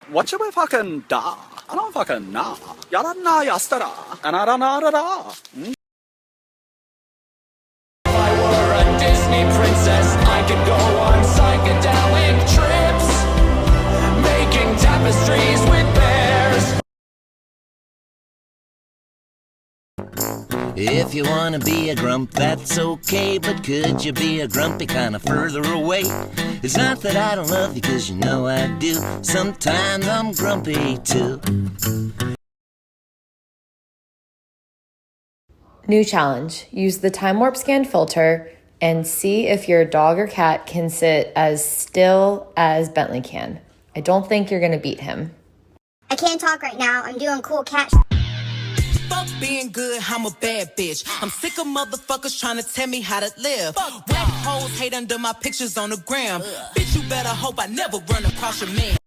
What you fucking da? I don't fucking know. Yaranna yastara. Anarana. If I were a Disney princess, I could go on psychedelic trips, making tapestries with bears. If you wanna be a grump, that's okay, but could you be a grumpy kinda further away? It's not that I don't love you, cause you know I do. Sometimes I'm grumpy too. New challenge. Use the time warp scan filter and see if your dog or cat can sit as still as Bentley can. I don't think you're gonna beat him. I can't talk right now. I'm doing cool cat. Fuck being good, I'm a bad bitch. I'm sick of motherfuckers trying to tell me how to live. Whack hoes hate under my pictures on the gram. Bitch, you better hope I never run across your man.